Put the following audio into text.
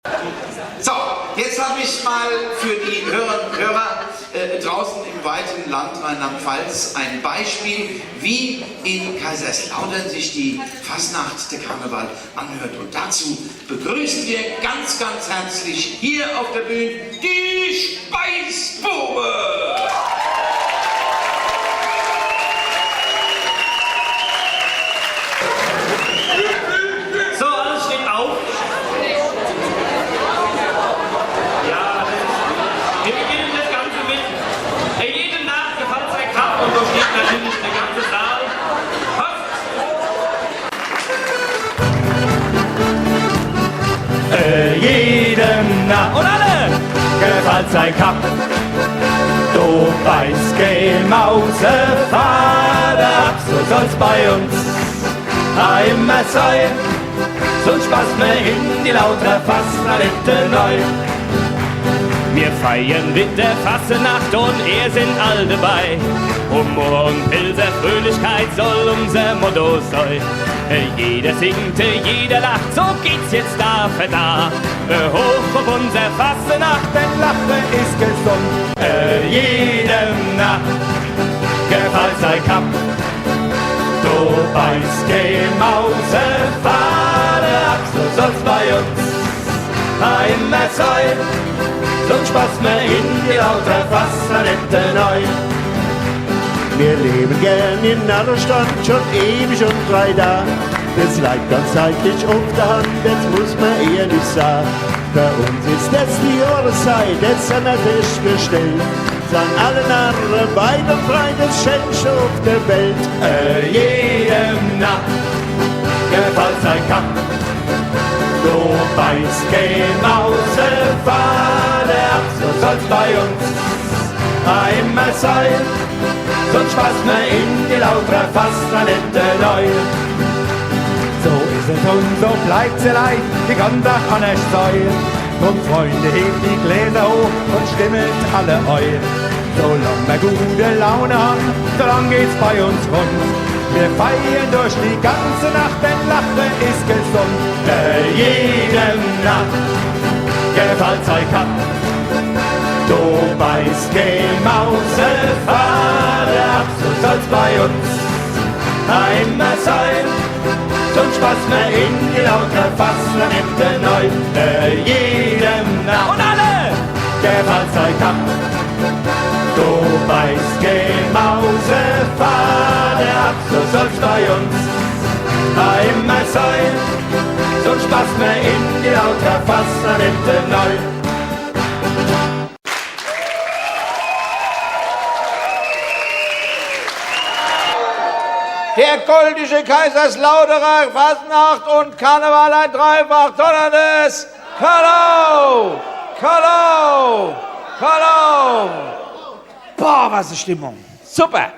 So, jetzt habe ich mal für die Hörerinnen und Hörer draußen im weiten Land Rheinland-Pfalz ein Beispiel, wie in Kaiserslautern sich die Fasnacht, der Karneval, anhört. Und dazu begrüßen wir ganz, ganz herzlich hier auf der Bühne die Speisbube! So, alles steht auf. Ja, wir beginnen das Ganze mit jede Nacht gefällt sein Kampf und so steht natürlich der ganze Saal. Jedem Nacht und alle gefällt sein Kampf. Du weißt, geh Mause, Vater ab, so soll's bei uns immer sein. Sonst passt mir in die lauter Fastnacht neu. Wir feiern mit der Fasnacht und sind all dabei. Humor und Pilze, Fröhlichkeit soll unser Motto sein. Jeder singt, jeder lacht, so geht's jetzt da für da. Hoch auf unser Fasnacht, denn Lachen ist gesund. Jedem Nacht gefällt sein Kapp. Du beißt die Mause, Vater ab, so soll's bei uns immer sein. Sonst passt mir in die lauter Fasnacht neu. Wir leben gern in aller Stadt, schon ewig und frei da. Das liegt ganz zeitlich auf der Hand, jetzt muss man ehrlich sagen. Bei uns ist jetzt die Jahreszeit, jetzt sind wir Tisch bestellt. Sagen alle Narren, weit und breit, das Schönste auf der Welt. Jedem Nacht gefällt sein Kapp. Du beißt kein Mause, Vater ab, so soll's bei uns immer sein. Sonst passt mir in die lauter Fasnacht neu. So ist es und so bleibt's allein, die ganze Tag kann es sein. Drum Freunde, hebt die Gläser hoch und stimmt alle eu. Solange wir gute Laune haben, solange geht's bei uns rund. Wir feiern durch die ganze Nacht, denn Lachen ist gesund. Jedem Nacht gefällt sein Kapp. Du beißt kein Mause, Vater ab, so soll's bei uns immer sein. Sonst passt mir in die lauter Fasnacht neu. Jedem Nacht und alle gefällt sein Kapp. Du beißt kein Mause, Vater ab, so soll's bei uns immer sein. Sonst passt mir in die lauter Fasnacht neu. Der goldische Kaiserslauterer Fasnacht und Karneval ein Dreifach donnerndes Kalau! Kalau! Kalau! Boah, was eine Stimmung! Super!